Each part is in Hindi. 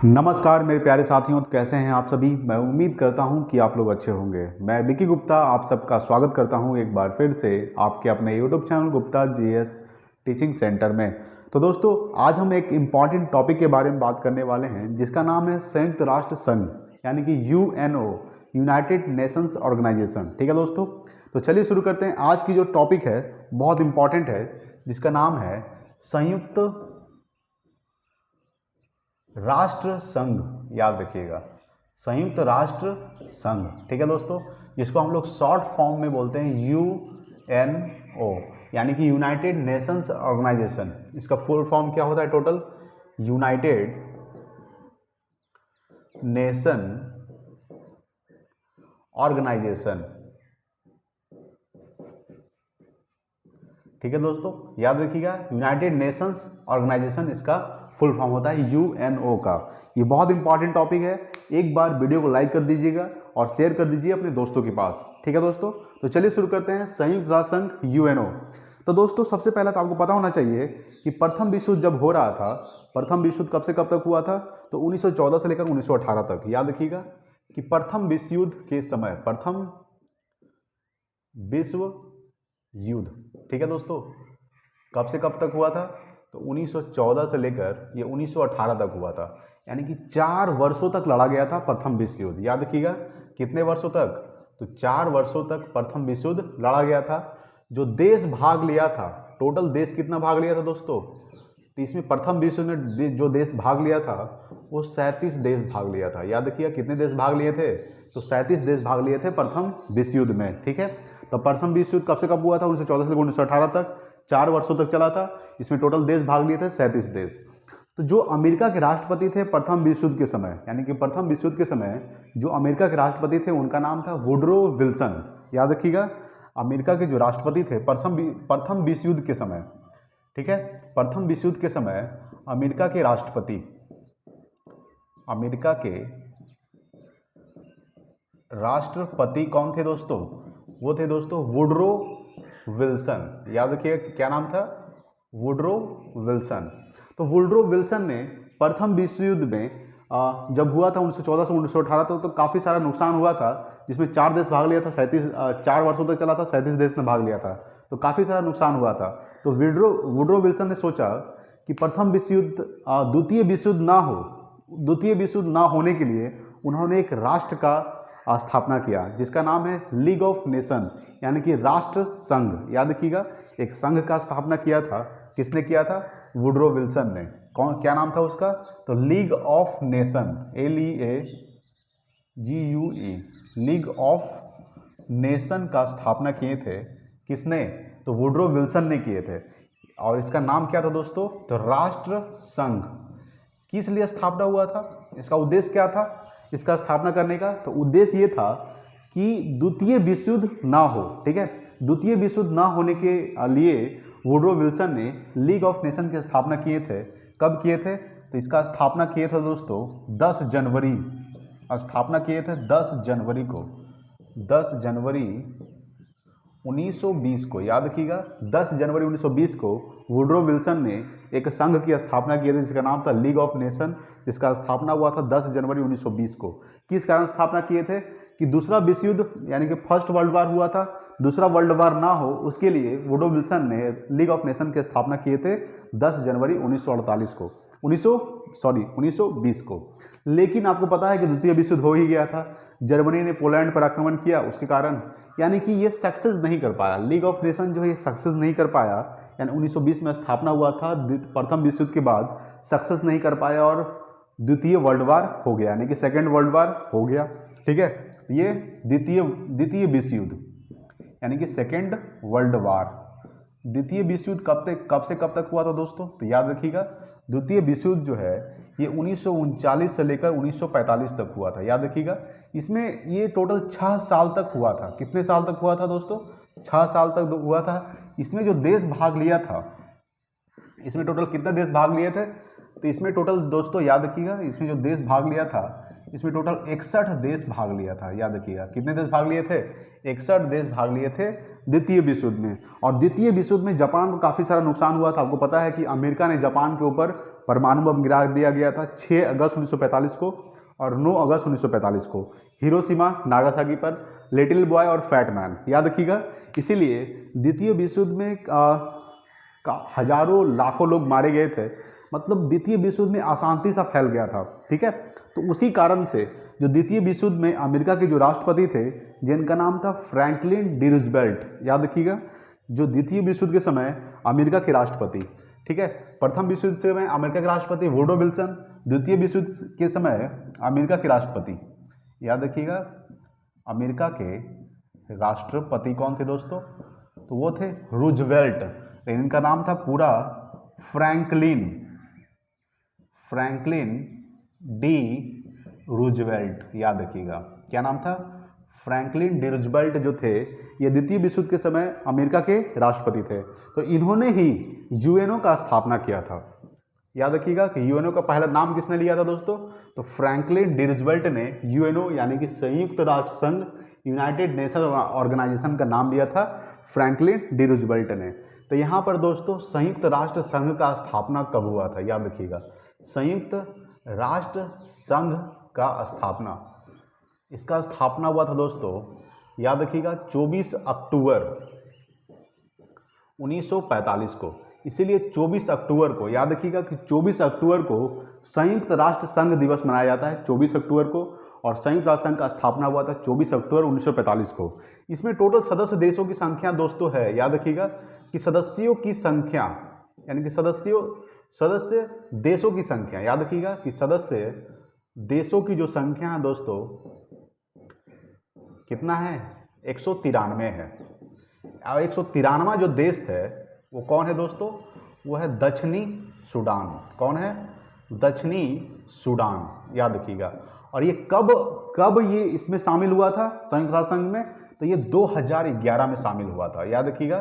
नमस्कार मेरे प्यारे साथियों, तो कैसे हैं आप सभी। मैं उम्मीद करता हूं कि आप लोग अच्छे होंगे। मैं विकी गुप्ता आप सबका स्वागत करता हूं एक बार फिर से आपके अपने YouTube channel Gupta GS teaching centre में। तो दोस्तों, आज हम एक इम्पॉर्टेंट टॉपिक के बारे में बात करने वाले हैं जिसका नाम है संयुक्त राष्ट्र संघ, यानी कि यूएनओ, यूनाइटेड नेशंस ऑर्गेनाइजेशन। ठीक है दोस्तों, तो चलिए शुरू करते हैं। आज की जो टॉपिक है बहुत इंपॉर्टेंट है, जिसका नाम है संयुक्त राष्ट्र संघ। याद रखिएगा, संयुक्त राष्ट्र संघ। ठीक है दोस्तों, जिसको हम लोग शॉर्ट फॉर्म में बोलते हैं यूएनओ, यानी कि यूनाइटेड नेशंस ऑर्गेनाइजेशन। इसका फुल फॉर्म क्या होता है टोटल? United nation organisation. ठीक है दोस्तों, याद रखिएगा, यूनाइटेड नेशंस ऑर्गेनाइजेशन इसका फुल फॉर्म होता है यूएनओ का। ये बहुत इंपॉर्टेंट टॉपिक है। एक बार वीडियो को लाइक कर दीजिएगा और शेयर कर दीजिए अपने दोस्तों के पास। ठीक है दोस्तों, तो चलिए शुरू करते हैं संयुक्त राष्ट्र संघ यूएनओ। तो दोस्तों, सबसे पहले तो आपको पता होना चाहिए कि प्रथम विश्व युद्ध जब हो रहा था, प्रथम विश्व युद्ध कब से कब तक हुआ था? तो 1914 से लेकर 1918 तक। याद रखिएगा कि प्रथम विश्व युद्ध के समय, प्रथम विश्व युद्ध, ठीक है दोस्तों, कब से कब तक हुआ था? तो 1914 से लेकर ये 1918 तक हुआ था, यानी कि 4 वर्षों तक लड़ा गया था प्रथम विश्व युद्ध। याद रखिएगा, कितने वर्षों तक? तो 4 वर्षों तक प्रथम विश्व युद्ध लड़ा गया था। जो देश भाग लिया था, टोटल देश कितना भाग लिया था दोस्तों? तो इसमें प्रथम विश्व युद्ध में जो देश भाग लिया था वो 37 देश भाग लिया था। याद रखिएगा, कितने देश भाग लिए थे? तो 37 देश भाग लिए थे प्रथम विश्व युद्ध में। ठीक है, तो प्रथम विश्व युद्ध कब से कब हुआ था? 1914 से 1918 तक, 4 वर्षों तक चला था। इसमें टोटल देश भाग लिए थे 37 देश। तो जो अमेरिका के राष्ट्रपति थे प्रथम विश्व युद्ध के समय, यानी कि प्रथम विश्व युद्ध के समय जो अमेरिका के राष्ट्रपति थे उनका नाम था वुडरो विल्सन। याद रखिएगा, अमेरिका के जो राष्ट्रपति थे प्रथम विश्व युद्ध के समय, ठीक है, प्रथम विश्व युद्ध के समय अमेरिका के राष्ट्रपति, अमेरिका के राष्ट्रपति कौन थे दोस्तों? वो थे दोस्तों वुडरो विल्सन। याद रखिए, क्या नाम था? Woodrow Wilson. तो वुडरो विल्सन ने प्रथम विश्व युद्ध में जब हुआ था 1914 से 1918 तक, तो काफ़ी सारा नुकसान हुआ था, जिसमें 4 देश भाग लिया था, 4 वर्षों तक चला था, 37 देश ने भाग लिया था, तो काफ़ी सारा नुकसान हुआ था। तो वुडरो विल्सन ने सोचा कि प्रथम विश्व युद्ध, द्वितीय विश्व युद्ध ना हो, द्वितीय विश्व युद्ध ना होने के लिए उन्होंने एक राष्ट्र का स्थापना किया जिसका नाम है लीग ऑफ नेशन, यानी कि राष्ट्र संघ। याद रखिएगा, एक संघ का स्थापना किया था। किसने किया था? वुडरो विल्सन ने। कौन, क्या नाम था उसका? तो league of nation, LEAGUE, league of nation का स्थापना किए थे। किसने? तो वुडरो विल्सन ने किए थे। और इसका नाम क्या था दोस्तों? तो राष्ट्र संघ। किस लिए स्थापना हुआ था? इसका उद्देश्य क्या था इसका स्थापना करने का? तो उद्देश्य ये था कि द्वितीय विश्व युद्ध ना हो। ठीक है, द्वितीय विश्व युद्ध ना होने के लिए वुडरो विल्सन ने लीग ऑफ नेशन की स्थापना किए थे। कब किए थे? तो इसका स्थापना किए थे दोस्तों 10 जनवरी, स्थापना किए थे 10 जनवरी को, 10 जनवरी 1920 को। याद रखिएगा, 10 जनवरी 1920 को वुडरो विल्सन ने एक संघ की स्थापना की थी जिसका नाम था लीग ऑफ नेशन, जिसका स्थापना हुआ था 10 जनवरी 1920 को। किस कारण स्थापना किए थे? कि दूसरा विश्व युद्ध, यानी कि फर्स्ट वर्ल्ड वार हुआ था, दूसरा वर्ल्ड वार ना हो उसके लिए वुडरो विल्सन ने लीग ऑफ नेशन की स्थापना किए थे 10 जनवरी 1948 को, 1920 को। लेकिन आपको पता है कि द्वितीय विश्व युद्ध हो ही गया था। जर्मनी ने पोलैंड पर आक्रमण किया, उसके कारण यानी कि ये सक्सेस नहीं कर पाया। लीग ऑफ नेशन जो है ये सक्सेस नहीं कर पाया, यानी 1920 में स्थापना हुआ था, प्रथम विश्व युद्ध के बाद सक्सेस नहीं कर पाया और द्वितीय वर्ल्ड वार हो गया, यानी कि सेकेंड वर्ल्ड वार हो गया। ठीक है, ये द्वितीय विश्व युद्ध, यानी कि सेकेंड वर्ल्ड वार। द्वितीय विश्व युद्ध कब से कब तक हुआ था दोस्तों? तो याद रखिएगा, द्वितीय विश्व युद्ध जो है ये 1939 से लेकर 1945 तक हुआ था। याद रखिएगा, इसमें ये टोटल 6 साल तक हुआ था। कितने साल तक हुआ था दोस्तों? 6 साल तक हुआ था। इसमें जो देश भाग लिया था, इसमें टोटल कितने देश भाग लिए थे? तो इसमें टोटल दोस्तों याद रखिएगा, इसमें जो देश भाग लिया था, इसमें टोटल 61 देश भाग लिया था। याद रखिएगा, कितने देश भाग लिए थे? 61 देश भाग लिए थे द्वितीय विश्व युद्ध में। और द्वितीय विश्व युद्ध में जापान को काफ़ी सारा नुकसान हुआ था। आपको पता है कि अमेरिका ने जापान के ऊपर परमाणु बम गिरा दिया गया था 6 अगस्त 1945 को और 9 अगस्त 1945 को हिरोशिमा नागासाकी पर, लिटिल बॉय और फैट मैन, याद रखिएगा। इसीलिए द्वितीय विश्व युद्ध में हजारों लाखों लोग मारे गए थे, मतलब द्वितीय विश्व युद्ध में अशांति सा फैल गया था, ठीक है। तो उसी कारण से जो द्वितीय विश्व युद्ध में अमेरिका के जो राष्ट्रपति थे जिनका नाम था फ्रैंकलिन डी रूजवेल्ट, याद रखिएगा, जो द्वितीय विश्व युद्ध के समय अमेरिका के राष्ट्रपति, ठीक है। प्रथम विश्व युद्ध के समय अमेरिका के राष्ट्रपति वुडरो विल्सन, द्वितीय विश्व युद्ध के समय अमेरिका के राष्ट्रपति, याद रखिएगा, अमेरिका के राष्ट्रपति कौन थे दोस्तों, तो वो थे रूजवेल्ट, लेकिन इनका नाम था पूरा फ्रैंकलिन डी रूजवेल्ट, याद रखिएगा, क्या नाम था, फ्रैंकलिन डी रूजवेल्ट जो थे ये द्वितीय विश्व युद्ध के समय अमेरिका के राष्ट्रपति थे। तो इन्होंने ही यूएनओ का स्थापना किया था, याद रखिएगा कि यूएनओ का पहला नाम किसने लिया था दोस्तों, तो फ्रैंकलिन डी रूजवेल्ट ने यूएनओ यानी कि संयुक्त राष्ट्र संघ, यूनाइटेड नेशन ऑर्गेनाइजेशन का नाम लिया था फ्रैंकलिन डी रूजवेल्ट ने। तो यहाँ पर दोस्तों संयुक्त राष्ट्र संघ का स्थापना कब हुआ था, याद रखिएगा, संयुक्त राष्ट्र संघ का स्थापना, इसका स्थापना हुआ था दोस्तों, याद रखिएगा 24 अक्टूबर 1945 को। इसीलिए 24 अक्टूबर को, याद रखिएगा कि 24 अक्टूबर को संयुक्त राष्ट्र संघ दिवस मनाया जाता है, 24 अक्टूबर को, और संयुक्त राष्ट्र संघ का स्थापना हुआ था 24 अक्टूबर 1945 को। इसमें टोटल सदस्य देशों की संख्या दोस्तों है, याद रखिएगा कि सदस्यों की संख्या यानी कि सदस्य देशों की संख्या, याद रखिएगा कि सदस्य देशों की जो संख्या है दोस्तों कितना है, 193 है। और 193वां जो देश है वो कौन है दोस्तों, वो है दक्षिणी सूडान। कौन है, दक्षिणी सूडान, याद रखिएगा। और ये कब ये इसमें शामिल हुआ था संयुक्त राष्ट्र संघ में, तो ये 2011 में शामिल हुआ था, याद रखिएगा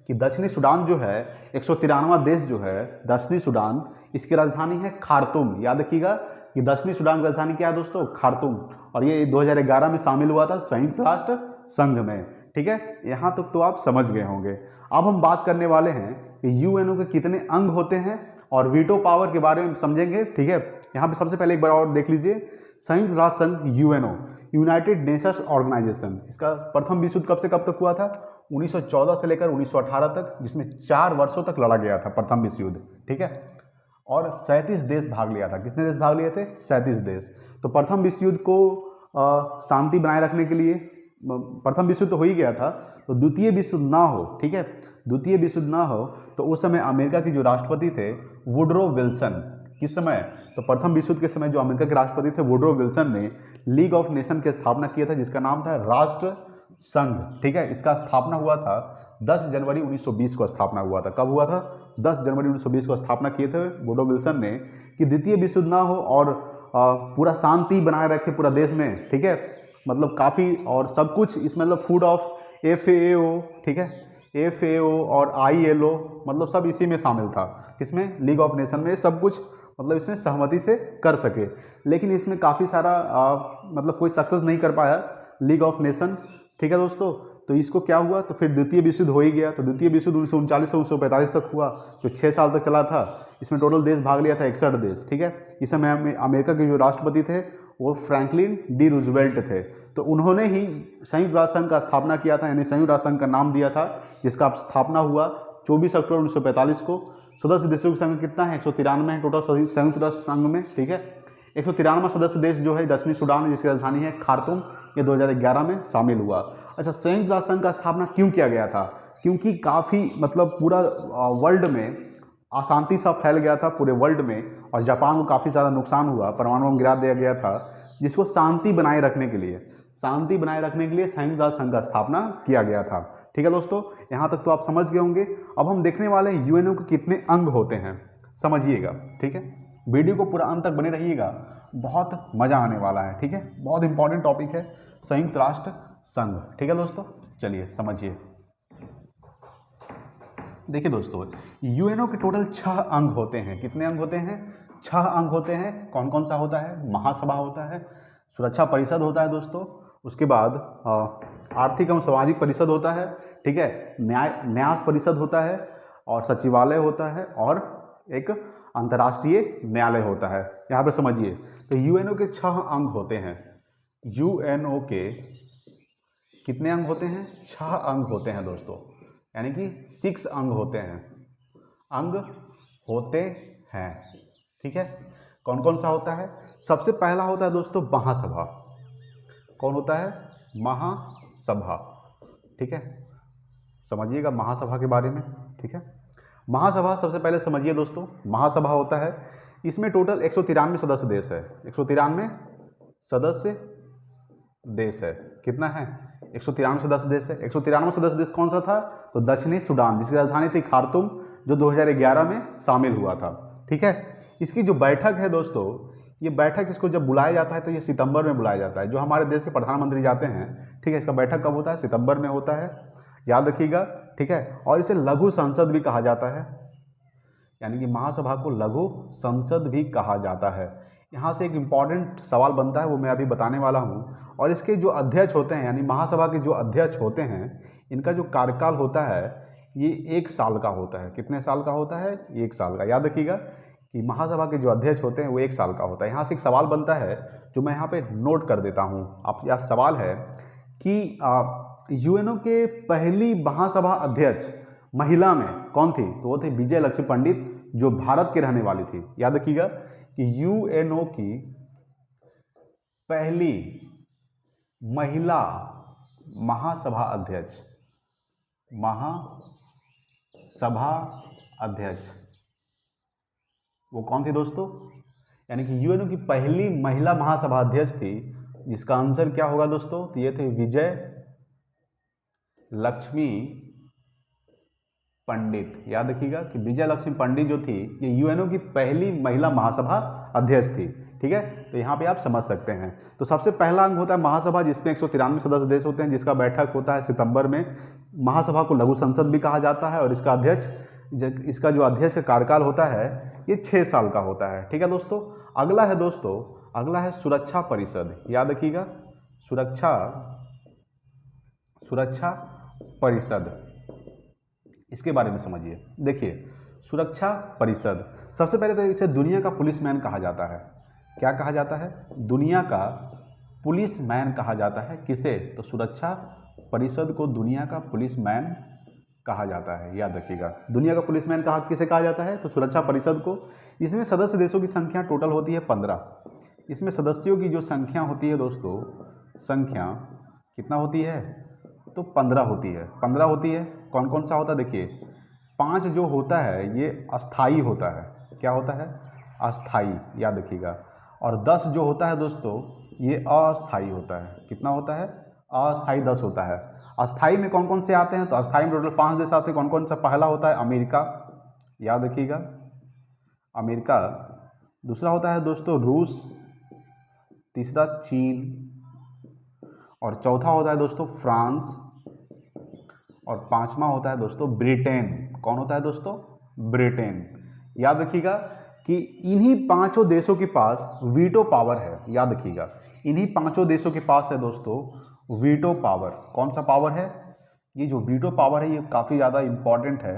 कि दक्षिणी सूडान जो है 193वां देश जो है दक्षिणी सूडान, इसकी राजधानी है खार्तूम, याद रखिएगा कि दक्षिणी सूडान की राजधानी क्या है दोस्तों, खार्तूम, और ये 2011 में शामिल हुआ था संयुक्त राष्ट्र संघ में, ठीक है। यहाँ तक तो आप समझ गए होंगे। अब हम बात करने वाले हैं कि यूएनओ के कितने अंग होते हैं और वीटो पावर के बारे में समझेंगे, ठीक है। यहाँ पे सबसे पहले एक बार और देख लीजिए, संयुक्त राष्ट्र संघ यूएनओ, यूनाइटेड नेशंस ऑर्गेनाइजेशन, इसका प्रथम विश्व युद्ध कब से कब तक हुआ था, 1914 से लेकर 1918 तक, जिसमें 4 वर्षों तक लड़ा गया था प्रथम विश्व युद्ध, ठीक है। और 37 देश भाग लिया था। कितने देश भाग लिए थे, 37 देश। तो प्रथम विश्व युद्ध को शांति बनाए रखने के लिए, प्रथम विश्व युद्ध तो हो ही गया था, तो द्वितीय विश्व युद्ध ना हो, ठीक है, द्वितीय विश्व युद्ध ना हो, तो उस समय अमेरिका के जो राष्ट्रपति थे वुडरो विल्सन, किस समय, तो प्रथम विश्व युद्ध के समय जो अमेरिका के राष्ट्रपति थे वुडरो विल्सन ने लीग ऑफ नेशन की स्थापना किया था, जिसका नाम था राष्ट्र संघ, ठीक है। इसका स्थापना हुआ था 10 जनवरी 1920 को स्थापना हुआ था। कब हुआ था, 10 जनवरी 1920 को स्थापना किए थे वुडरो विल्सन ने, कि द्वितीय विश्व युद्ध ना हो और पूरा शांति बनाए रखे पूरा देश में, ठीक है, मतलब काफ़ी, और सब कुछ इसमें मतलब फूड ऑफ FAO, ठीक है, FAO और ILO, मतलब सब इसी में शामिल था, किसमें, लीग ऑफ नेशन में, सब कुछ मतलब इसमें सहमति से कर सके। लेकिन इसमें काफ़ी सारा मतलब कोई सक्सेस नहीं कर पाया लीग ऑफ नेशन, ठीक है दोस्तों। तो इसको क्या हुआ, तो फिर द्वितीय विश्व युद्ध हो ही गया। तो द्वितीय विश्व युद्ध 1939 से 1945 तक हुआ, जो 6 साल तक चला था। इसमें टोटल देश भाग लिया था 61 देश, ठीक है। इस समय अमेरिका के जो राष्ट्रपति थे वो फ्रैंकलिन डी रूजवेल्ट थे। तो उन्होंने ही संयुक्त राष्ट्र संघ का स्थापना किया था, यानी संयुक्त राष्ट्र संघ का नाम दिया था, जिसका स्थापना हुआ 24 अक्टूबर 1945 को। सदस्य देशों की संख्या कितना है, 193 है टोटल संयुक्त राष्ट्र संघ में, ठीक है। 193वां सदस्य देश जो है दक्षिणी सूडान, जिसकी राजधानी है खार्तूम, ये 2011 में शामिल हुआ। अच्छा, संयुक्त राष्ट्र संघ का स्थापना क्यों किया गया था, क्योंकि काफ़ी मतलब पूरा वर्ल्ड में अशांति सा फैल गया था पूरे वर्ल्ड में, और जापान को काफ़ी ज़्यादा नुकसान हुआ, परमाणु बम गिरा दिया गया था, जिसको शांति बनाए रखने के लिए संयुक्त राष्ट्र संघ का स्थापना किया गया था, ठीक है दोस्तों। यहाँ तक तो आप समझ गए होंगे। अब हम देखने वाले हैं यूएनओ के कितने अंग होते हैं, समझिएगा, ठीक है। वीडियो को पूरा अंत तक बने रहिएगा, बहुत मज़ा आने वाला है, ठीक है। बहुत इंपॉर्टेंट टॉपिक है संयुक्त राष्ट्र संघ, ठीक है दोस्तों। चलिए समझिए। देखिए दोस्तों, यूएनओ के टोटल 6 अंग होते हैं। कितने अंग होते हैं, 6 अंग होते हैं। कौन कौन सा होता है, महासभा होता है, सुरक्षा परिषद होता है दोस्तों, उसके बाद आर्थिक एवं सामाजिक परिषद होता है, ठीक है, न्यास परिषद होता है, और सचिवालय होता है, और एक अंतर्राष्ट्रीय न्यायालय होता है। यहाँ पे समझिए, तो यूएनओ के 6 अंग होते हैं। यूएनओ के कितने अंग होते हैं? 6 अंग होते हैं दोस्तों, यानी कि 6 अंग होते हैं, अंग होते हैं। ठीक है, कौन कौन सा होता है? सबसे पहला होता है दोस्तों महासभा। कौन होता है? महासभा। ठीक है, समझिएगा महासभा के बारे में। ठीक है, महासभा सबसे पहले समझिए दोस्तों, महासभा होता है, इसमें टोटल 193 सदस्य देश है। 193 सदस्य देश है। कितना है? 193 सदस्य देश है। 193 सदस्य देश कौन सा था? तो दक्षिणी सूडान, जिसकी राजधानी थी खार्तूम, जो 2011 में शामिल हुआ था। ठीक है, इसकी जो बैठक है दोस्तों, ये बैठक इसको जब बुलाया जाता है तो ये सितंबर में बुलाया जाता है। जो हमारे देश के प्रधानमंत्री जाते हैं, ठीक है, इसका बैठक कब होता है? सितंबर में होता है, याद रखिएगा। ठीक है, और इसे लघु संसद भी कहा जाता है, यानी कि महासभा को लघु संसद भी कहा जाता है। यहाँ से एक इम्पॉर्टेंट सवाल बनता है, वो मैं अभी बताने वाला हूँ। और इसके जो अध्यक्ष होते हैं, यानी महासभा के जो अध्यक्ष होते हैं, इनका जो कार्यकाल होता है ये 1 साल का होता है। कितने साल का होता है? 1 साल का। याद रखिएगा कि महासभा के जो अध्यक्ष होते हैं वो 1 साल का होता है। यहाँ से एक सवाल बनता है जो मैं यहाँ पे नोट कर देता हूँ। आप, यह सवाल है कि यूएनओ के पहली महासभा अध्यक्ष महिला में कौन थी? तो वो थे विजय लक्ष्मी पंडित, जो भारत के रहने वाली थी। याद रखिएगा कि यूएनओ की पहली महिला महासभा अध्यक्ष, महासभा अध्यक्ष वो कौन थी दोस्तों? यानी कि यूएनओ की पहली महिला महासभा अध्यक्ष थी, जिसका आंसर क्या होगा दोस्तों? तो ये थे विजय लक्ष्मी पंडित। याद रखिएगा कि विजय लक्ष्मी पंडित जो थी, ये यूएनओ की पहली महिला महासभा अध्यक्ष थी। ठीक है, तो यहाँ पे आप समझ सकते हैं। तो सबसे पहला अंग होता है महासभा, जिसमें 193 सदस्य देश होते हैं, जिसका बैठक होता है सितंबर में। महासभा को लघु संसद भी कहा जाता है, और इसका जो अध्यक्ष कार्यकाल होता है ये 6 साल का होता है। ठीक है दोस्तों, अगला है दोस्तों, अगला है सुरक्षा परिषद। याद रखिएगा, सुरक्षा परिषद, इसके बारे में समझिए। देखिए, सुरक्षा परिषद, सबसे पहले तो इसे दुनिया का पुलिसमैन कहा जाता है। क्या कहा जाता है? दुनिया का पुलिसमैन कहा जाता है। किसे? तो सुरक्षा परिषद को दुनिया का पुलिसमैन कहा जाता है। याद रखिएगा, दुनिया का पुलिसमैन किसे कहा जाता है? तो सुरक्षा परिषद को। इसमें सदस्य देशों की संख्या टोटल होती है 15। इसमें सदस्यों की जो संख्या होती है दोस्तों, संख्या कितना होती है? तो 15 होती है। 15 होती है। कौन कौन सा होता है? देखिए, 5 जो होता है ये अस्थाई होता है। क्या होता है? अस्थाई। याद रखिएगा। और 10 जो होता है दोस्तों, ये अस्थाई होता है। कितना होता है? अस्थाई 10 होता है। अस्थाई में कौन कौन से आते हैं? तो अस्थाई में टोटल 5 देश आते हैं। कौन कौन सा? पहला होता है अमेरिका, याद रखिएगा, अमेरिका। दूसरा होता है दोस्तों रूस, तीसरा चीन, और चौथा होता है दोस्तों फ्रांस, और 5वां होता है दोस्तों ब्रिटेन। कौन होता है दोस्तों? ब्रिटेन। याद रखिएगा कि इन्हीं 5 देशों के पास वीटो पावर है। याद रखिएगा, इन्हीं 5 देशों के पास है दोस्तों वीटो पावर। कौन सा पावर है? ये जो वीटो पावर है ये काफ़ी ज़्यादा इंपॉर्टेंट है।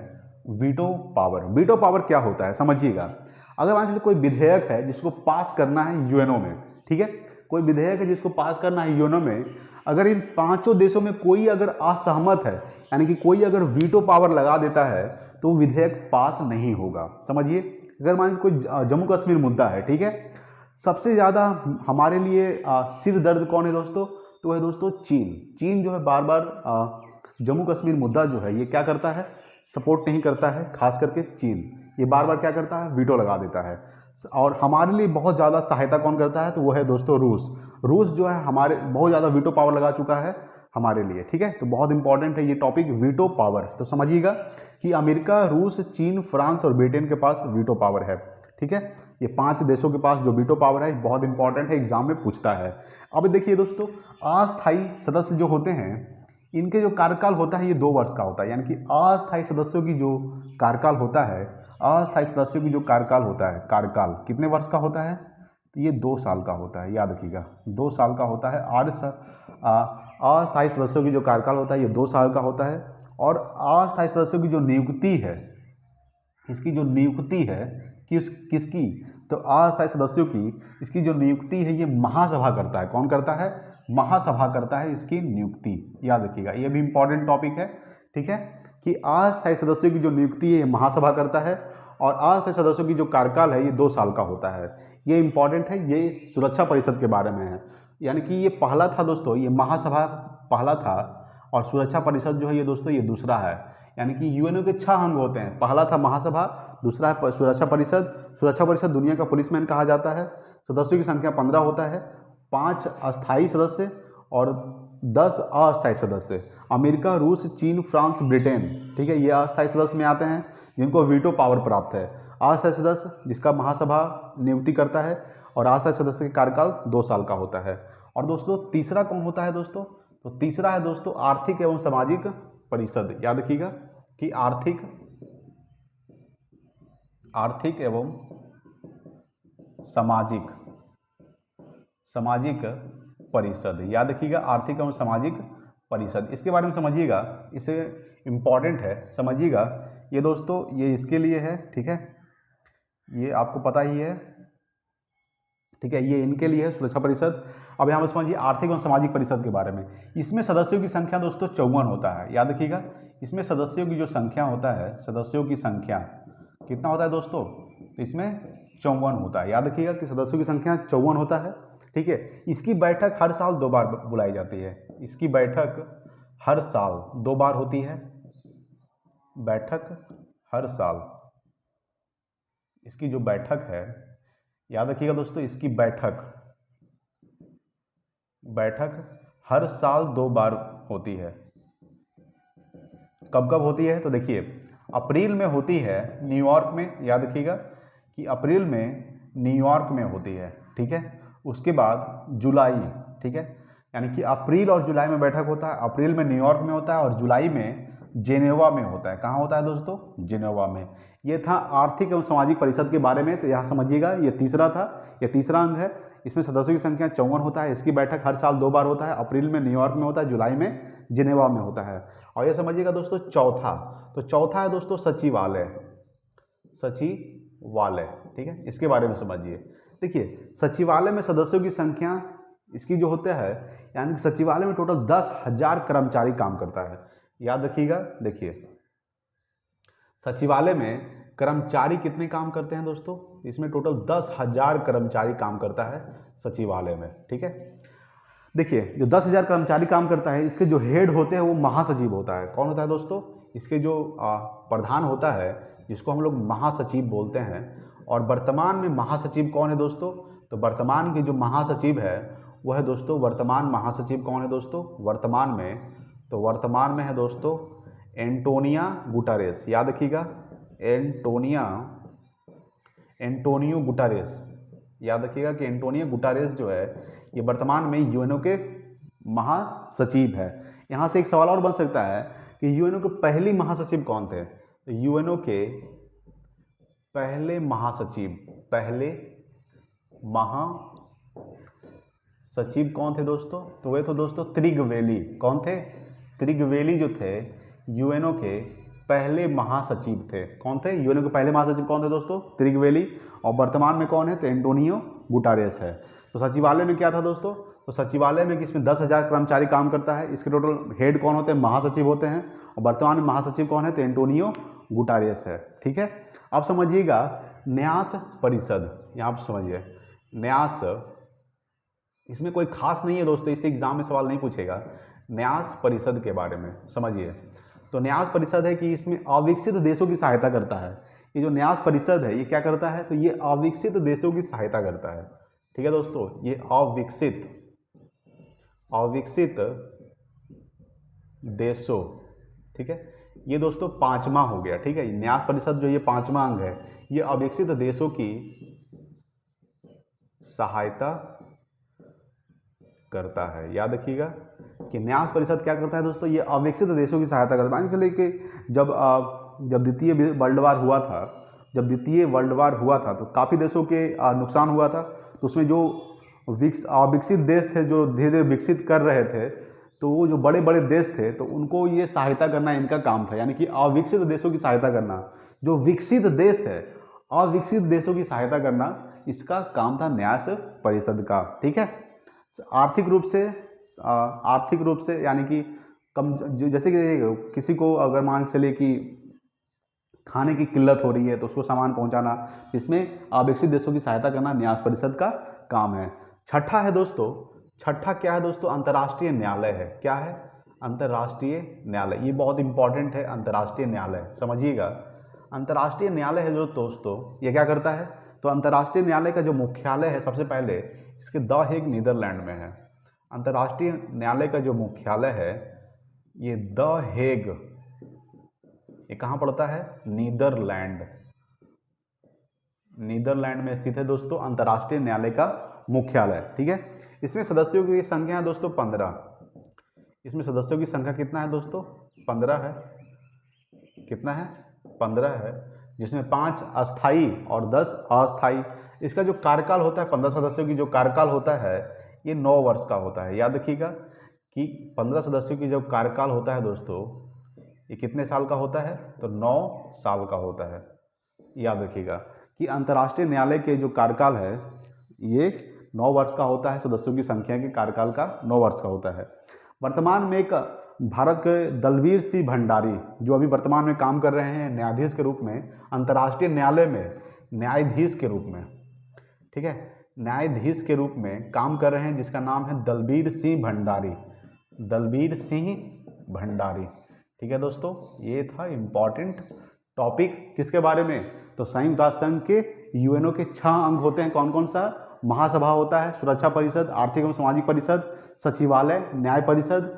वीटो पावर, वीटो पावर क्या होता है समझिएगा। अगर मान लीजिए कोई विधेयक है जिसको पास करना है यूएनओ में, ठीक है, कोई विधेयक है जिसको पास करना है यूएनओ में, अगर इन 5 देशों में कोई अगर असहमत है, यानी कि कोई अगर वीटो पावर लगा देता है, तो विधेयक पास नहीं होगा। समझिए, अगर मान लीजिए कोई जम्मू कश्मीर मुद्दा है, ठीक है, सबसे ज़्यादा हमारे लिए सिर दर्द कौन है दोस्तों? तो है दोस्तों चीन। चीन जो है बार बार जम्मू कश्मीर मुद्दा जो है ये क्या करता है? सपोर्ट नहीं करता है। खास करके चीन ये बार बार क्या करता है? वीटो लगा देता है। और हमारे लिए बहुत ज़्यादा सहायता कौन करता है? तो वो है दोस्तों रूस। रूस जो है हमारे बहुत ज़्यादा वीटो पावर लगा चुका है हमारे लिए। ठीक है, तो बहुत इंपॉर्टेंट है ये टॉपिक, वीटो पावर। तो समझिएगा कि अमेरिका, रूस, चीन, फ्रांस और ब्रिटेन के पास वीटो पावर है। ठीक है, ये 5 देशों के पास जो वीटो पावर है बहुत इंपॉर्टेंट है, एग्जाम में पूछता है। अब देखिए दोस्तों, अस्थायी सदस्य जो होते हैं इनके जो कार्यकाल होता है ये 2 वर्ष का होता है। यानी कि अस्थायी सदस्यों की जो कार्यकाल होता है, अस्थायी सदस्यों की जो कार्यकाल होता है, कार्यकाल कितने वर्ष का होता है? तो ये 2 साल का होता है। याद रखिएगा, 2 साल का होता है। अस्थायी सदस्यों की जो कार्यकाल होता है ये 2 साल का होता है। और अस्थायी सदस्यों की जो नियुक्ति है, इसकी जो नियुक्ति है किसकी, तो अस्थायी सदस्यों की इसकी जो नियुक्ति है ये महासभा करता है। कौन करता है? महासभा करता है इसकी नियुक्ति। याद रखिएगा, ये भी इंपॉर्टेंट टॉपिक है, ठीक है, कि अस्थायी सदस्यों की जो नियुक्ति है ये महासभा करता है और अस्थायी सदस्यों की जो कार्यकाल है ये 2 साल का होता है। ये इंपॉर्टेंट है, ये सुरक्षा परिषद के बारे में है। यानी कि ये पहला था दोस्तों, ये महासभा पहला था और सुरक्षा परिषद जो है ये दोस्तों ये दूसरा है। यानी कि यूएनओ के 6 अंग होते हैं, पहला था महासभा, दूसरा है सुरक्षा परिषद। सुरक्षा परिषद दुनिया का पुलिसमैन कहा जाता है। सदस्यों की संख्या 15 होता है, 5 अस्थायी सदस्य और 10 अस्थायी सदस्य। अमेरिका, रूस, चीन, फ्रांस, ब्रिटेन, ठीक है, ये अस्थायी सदस्य में आते हैं जिनको वीटो पावर प्राप्त है। अस्थायी सदस्य जिसका महासभा नियुक्ति करता है और अस्थायी सदस्य का कार्यकाल 2 साल का होता है। और दोस्तों तीसरा कौन होता है दोस्तों? तो तीसरा है दोस्तों आर्थिक एवं सामाजिक परिषद। याद रखिएगा कि आर्थिक एवं सामाजिक परिषद। याद रखिएगा आर्थिक एवं सामाजिक परिषद, इसके बारे में समझिएगा, इसे इम्पॉर्टेंट है, समझिएगा। ये दोस्तों ये इसके लिए है, ठीक है, ये आपको पता ही है, ठीक है, ये इनके लिए है सुरक्षा परिषद। अब यहाँ पर समझिए आर्थिक एवं सामाजिक परिषद के बारे में। इसमें सदस्यों की संख्या दोस्तों 54 होता है। याद रखिएगा, इसमें सदस्यों की जो संख्या होता है, सदस्यों की संख्या कितना होता है दोस्तों? तो इसमें 54 होता है। याद रखिएगा कि सदस्यों की संख्या 54 होता है, ठीक है। इसकी बैठक हर साल 2 बार बुलाई जाती है। इसकी बैठक हर साल 2 बार होती है, बैठक हर साल। इसकी जो बैठक है, याद रखिएगा दोस्तों, इसकी बैठक हर साल 2 बार होती है। कब कब होती है? तो देखिए अप्रैल में होती है न्यूयॉर्क में। याद रखिएगा कि अप्रैल में न्यूयॉर्क में होती है, ठीक है। उसके बाद जुलाई, ठीक है, यानी कि अप्रैल और जुलाई में बैठक होता है। अप्रैल में न्यूयॉर्क में होता है और जुलाई में जेनेवा में होता है। कहाँ होता है दोस्तों? जेनेवा में। ये था आर्थिक एवं सामाजिक परिषद के बारे में। तो यहाँ समझिएगा ये तीसरा था, ये तीसरा अंग है। इसमें सदस्यों की संख्या 54 होता है। इसकी बैठक हर साल 2 बार होता है, अप्रैल में न्यूयॉर्क में होता है, जुलाई में जिनेवा में होता है। और ये समझिएगा दोस्तों चौथा, तो चौथा है दोस्तों सचिवालय, ठीक है, इसके बारे में समझिए। देखिए सचिवालय में सदस्यों की संख्या इसकी जो होता है, यानी कि सचिवालय में टोटल 10,000 कर्मचारी काम करता है। याद रखिएगा, देखिए सचिवालय में कर्मचारी कितने काम करते हैं दोस्तों? इसमें टोटल 10,000 कर्मचारी काम करता है सचिवालय में, ठीक है। देखिए जो 10,000 कर्मचारी काम करता है, इसके जो हेड होते हैं वो महासचिव होता है। कौन होता है दोस्तों? इसके जो प्रधान होता है, जिसको हम लोग महासचिव बोलते हैं। और वर्तमान में महासचिव कौन है दोस्तों? तो वर्तमान के जो महासचिव है वो है दोस्तों, वर्तमान महासचिव कौन है दोस्तों वर्तमान में? तो वर्तमान में है दोस्तों एंटोनियो गुटेरेस। याद रखिएगा एंटोनियो गुटेरेस। याद रखिएगा कि एंटोनियो गुटेरेस जो है ये वर्तमान में यूएनओ के महासचिव है। यहाँ से एक सवाल और बन सकता है कि यूएनओ के पहले महासचिव कौन थे? तो यूएनओ के पहले महासचिव कौन थे दोस्तों? तो वे तो दोस्तों त्रिगवेली। कौन थे? त्रिगवेली जो थे यूएनओ के पहले महासचिव थे। कौन थे? यूएनओ के पहले महासचिव कौन थे दोस्तों? त्रिगवेली। और वर्तमान में कौन है? तो एंटोनियो गुटेरेस है। तो सचिवालय में क्या था दोस्तों? तो सचिवालय में किसमें 10,000 कर्मचारी काम करता है। इसके टोटल हेड कौन होते हैं? महासचिव होते हैं। और वर्तमान में महासचिव कौन है? तो एंटोनियो गुटेरेस है, ठीक है। अब समझिएगा न्यास परिषद। यहाँ पर समझिए न्यास, इसमें कोई खास नहीं है दोस्तों, इसे एग्जाम में सवाल नहीं पूछेगा। न्यास परिषद के बारे में समझिए। तो न्यास परिषद है कि इसमें अविकसित देशों की सहायता करता है। ये जो न्यास परिषद है ये क्या करता है? तो ये अविकसित देशों की सहायता करता है, ठीक है दोस्तों। ये अविकसित देशों, ठीक है, ये दोस्तों 5वां हो गया, ठीक है। न्यास परिषद जो ये 5वां अंग है, ये अविकसित देशों की सहायता करता है। याद रखिएगा कि न्यास परिषद क्या करता है दोस्तों? ये अविकसित देशों की सहायता करता है। मान के चलिए कि जब द्वितीय वर्ल्ड वार हुआ था तो काफ़ी देशों के नुकसान हुआ था। तो उसमें जो अविकसित देश थे, जो धीरे धीरे विकसित कर रहे थे, तो वो जो बड़े बड़े देश थे तो उनको ये सहायता करना इनका काम था। यानी कि अविकसित देशों की सहायता करना। जो विकसित देश है, अविकसित देशों की सहायता करना इसका काम था न्यास परिषद का। ठीक है, आर्थिक रूप से यानी कि जैसे कि किसी को अगर मान के चलिए कि खाने की किल्लत हो रही है तो उसको सामान पहुंचाना, इसमें अविकसित देशों की सहायता करना न्यास परिषद का काम है। छठा क्या है दोस्तों? अंतर्राष्ट्रीय न्यायालय है। क्या है? अंतर्राष्ट्रीय न्यायालय। ये बहुत इंपॉर्टेंट है, अंतर्राष्ट्रीय न्यायालय, समझिएगा। अंतर्राष्ट्रीय न्यायालय है जो दोस्तों, ये क्या करता है? तो अंतर्राष्ट्रीय न्यायालय का जो मुख्यालय है सबसे पहले इसके द हेग नीदरलैंड में है। अंतर्राष्ट्रीय न्यायालय का जो मुख्यालय है ये द हेग, ये कहाँ पड़ता है? नीदरलैंड में स्थित है दोस्तों अंतर्राष्ट्रीय न्यायालय का मुख्यालय। ठीक है, इसमें सदस्यों की संख्या है दोस्तों 15। इसमें सदस्यों की संख्या कितना है दोस्तों? 15 है। कितना है? 15 है, जिसमें 5 अस्थाई और 10 अस्थाई। इसका जो कार्यकाल होता है 15 सदस्यों की जो कार्यकाल होता है ये 9 वर्ष का होता है। याद रखिएगा कि 15 सदस्यों की जो कार्यकाल होता है दोस्तों ये कितने साल का होता है? तो 9 साल का होता है। याद रखिएगा कि अंतर्राष्ट्रीय न्यायालय के जो कार्यकाल है ये 9 वर्ष का होता है। सदस्यों की संख्या के कार्यकाल का 9 वर्ष का होता है। वर्तमान में एक भारत के दलबीर सिंह भंडारी जो अभी वर्तमान में काम कर रहे हैं न्यायाधीश के रूप में अंतर्राष्ट्रीय न्यायालय में, न्यायाधीश के रूप में, ठीक है, न्यायाधीश के रूप में काम कर रहे हैं, जिसका नाम है दलबीर सिंह भंडारी। दलबीर सिंह भंडारी। ठीक है दोस्तों, ये था इम्पॉर्टेंट टॉपिक किसके बारे में? तो संयुक्त राष्ट्र संघ के यूएनओ के 6 अंग होते हैं। कौन कौन सा? महासभा होता है, सुरक्षा परिषद, आर्थिक एवं सामाजिक परिषद, सचिवालय, न्याय परिषद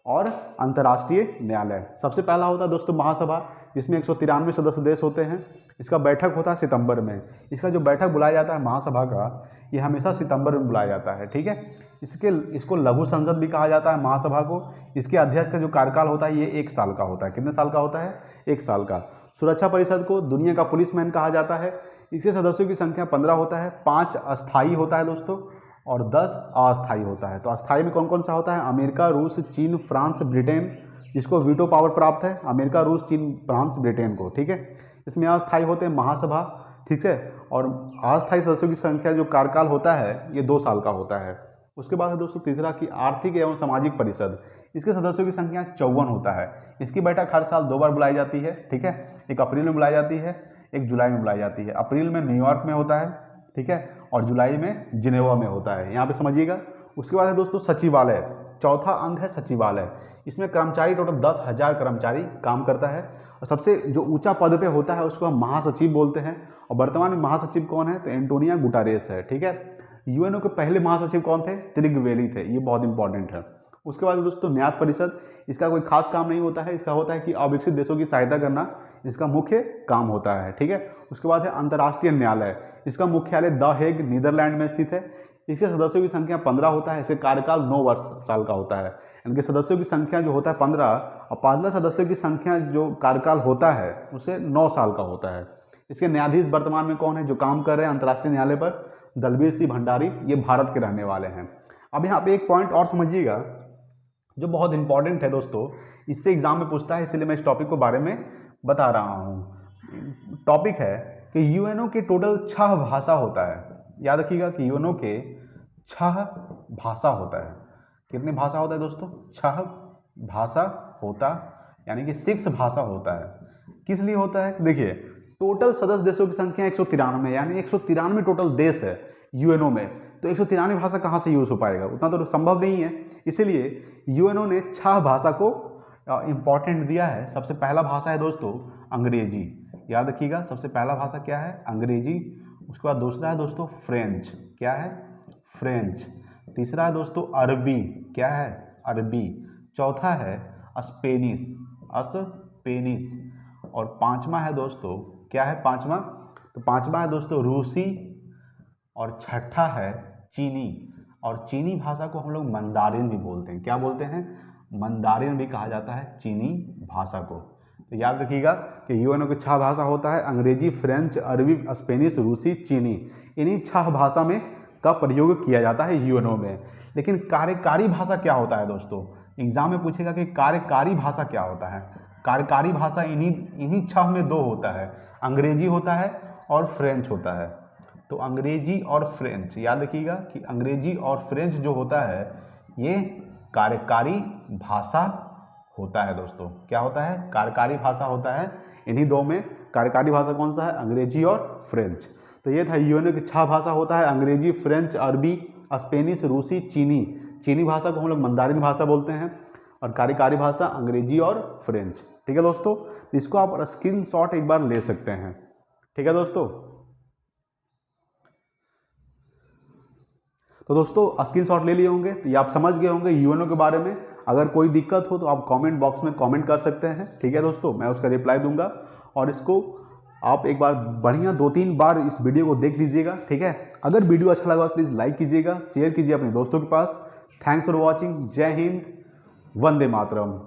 और अंतर्राष्ट्रीय न्यायालय। सबसे पहला होता है दोस्तों महासभा, जिसमें 193 सदस्य देश होते हैं। इसका बैठक होता है सितंबर में। इसका जो बैठक बुलाया जाता है महासभा का, ये हमेशा सितंबर में बुलाया जाता है। ठीक है, इसको लघु संसद भी कहा जाता है महासभा को। इसके अध्यक्ष का जो कार्यकाल होता है ये 1 साल का होता है। कितने साल का होता है? 1 साल का। सुरक्षा परिषद को दुनिया का पुलिसमैन कहा जाता है। इसके सदस्यों की संख्या 15 होता है। 5 अस्थाई होता है दोस्तों और 10 अस्थाई होता है। तो अस्थाई में कौन कौन सा होता है? अमेरिका, रूस, चीन, फ्रांस, ब्रिटेन, जिसको वीटो पावर प्राप्त है, अमेरिका, रूस, चीन, फ्रांस, ब्रिटेन को। ठीक है, इसमें अस्थाई होते हैं महासभा। ठीक है, और अस्थाई सदस्यों की संख्या जो कार्यकाल होता है ये 2 साल का होता है। उसके बाद है दोस्तों तीसरा कि आर्थिक एवं सामाजिक परिषद। इसके सदस्यों की संख्या 54 होता है। इसकी बैठक हर साल 2 बार बुलाई जाती है। ठीक है, एक अप्रैल में बुलाई जाती है, एक जुलाई में बुलाई जाती है। अप्रैल में न्यूयॉर्क में होता है, ठीक है, और जुलाई में जिनेवा में होता है। यहाँ पे समझिएगा। उसके बाद है दोस्तों सचिवालय। चौथा अंग है सचिवालय। इसमें कर्मचारी टोटल 10,000 कर्मचारी काम करता है और सबसे जो ऊंचा पद पे होता है उसको हम महासचिव बोलते हैं। और वर्तमान में महासचिव कौन है? तो एंटोनियो गुटेरेस है। ठीक है, यूएनओ के पहले महासचिव कौन थे? त्रिगवेली थे। ये बहुत इंपॉर्टेंट है। उसके बाद दोस्तों न्यास परिषद। इसका कोई खास काम नहीं होता है। इसका होता है कि अविकसित देशों की सहायता करना इसका मुख्य काम होता है। ठीक है, उसके बाद है अंतर्राष्ट्रीय न्यायालय। इसका मुख्यालय द हेग नीदरलैंड में स्थित है। इसके सदस्यों की संख्या 15 होता है। इसके कार्यकाल 9 वर्ष साल का होता है। इनके सदस्यों की संख्या जो होता है 15 और 15 सदस्यों की संख्या जो कार्यकाल होता है उसे 9 साल का होता है। इसके न्यायाधीश वर्तमान में कौन है जो काम कर रहे हैं अंतर्राष्ट्रीय न्यायालय पर? दलबीर सिंह भंडारी। ये भारत के रहने वाले हैं। अब यहाँ पे एक पॉइंट और समझिएगा जो बहुत इंपॉर्टेंट है दोस्तों, इससे एग्जाम में पूछता है, इसलिए मैं इस टॉपिक के बारे में बता रहा हूँ। टॉपिक है कि यूएनओ के टोटल 6 भाषा होता है। याद रखिएगा कि यूएनओ के 6 भाषा होता है। कितनी भाषा होता है दोस्तों? 6 भाषा होता, यानी कि 6 भाषा होता है। किस लिए होता है? देखिए, टोटल सदस्य देशों की संख्या 193, यानी 193 टोटल देश है यूएनओ में। तो 193 भाषा कहाँ से यूज हो पाएगा? उतना तो संभव नहीं है। इसीलिए यूएनओ ने 6 भाषा को इंपॉर्टेंट दिया है। सबसे पहला भाषा है दोस्तों अंग्रेजी। याद रखिएगा, सबसे पहला भाषा क्या है? अंग्रेजी। उसके बाद दूसरा है दोस्तों फ्रेंच। क्या है? फ्रेंच। तीसरा है दोस्तों अरबी। क्या है? अरबी। चौथा है स्पेनिश। स्पेनिश। और पांचवा है दोस्तों, क्या है पांचवा? तो पांचवा है दोस्तों रूसी। और छठा है चीनी। और चीनी भाषा को हम लोग मंदारिन भी बोलते हैं। क्या बोलते हैं? मंदारिन भी कहा जाता है चीनी भाषा को। तो याद रखिएगा कि यूएनओ के 6 भाषा होता है, अंग्रेजी, फ्रेंच, अरबी, स्पेनिश, रूसी, चीनी। इन्हीं 6 भाषा में का प्रयोग किया जाता है यूएनओ में। लेकिन कार्यकारी भाषा क्या होता है दोस्तों? एग्जाम में पूछेगा कि कार्यकारी भाषा क्या होता है। कार्यकारी भाषा इन्हीं 6 में 2 होता है, अंग्रेजी होता है और फ्रेंच होता है। तो अंग्रेजी और फ्रेंच याद रखिएगा कि अंग्रेजी और फ्रेंच जो होता है ये कार्यकारी भाषा होता है दोस्तों। क्या होता है? कार्यकारी भाषा होता है। इन्हीं दो में कार्यकारी भाषा कौन सा है? अंग्रेजी और फ्रेंच। तो ये था यूएनओ की 6 भाषा होता है, अंग्रेजी, फ्रेंच, अरबी, स्पेनिश, रूसी, चीनी। चीनी भाषा को हम लोग मंदारिन भाषा बोलते हैं, और कार्यकारी भाषा अंग्रेजी और फ्रेंच। ठीक है दोस्तों, इसको आप स्क्रीनशॉट एक बार ले सकते हैं। ठीक है दोस्तों, तो दोस्तों स्क्रीनशॉट ले लिए होंगे, तो ये आप समझ गए होंगे यूएनओ के बारे में। अगर कोई दिक्कत हो तो आप कमेंट बॉक्स में कमेंट कर सकते हैं। ठीक है दोस्तों, मैं उसका रिप्लाई दूंगा, और इसको आप एक बार बढ़िया 2-3 बार इस वीडियो को देख लीजिएगा। ठीक है, अगर वीडियो अच्छा लगा तो प्लीज़ लाइक कीजिएगा, शेयर कीजिए अपने दोस्तों के पास। Thanks for watching. जय हिंद, वंदे मातरम।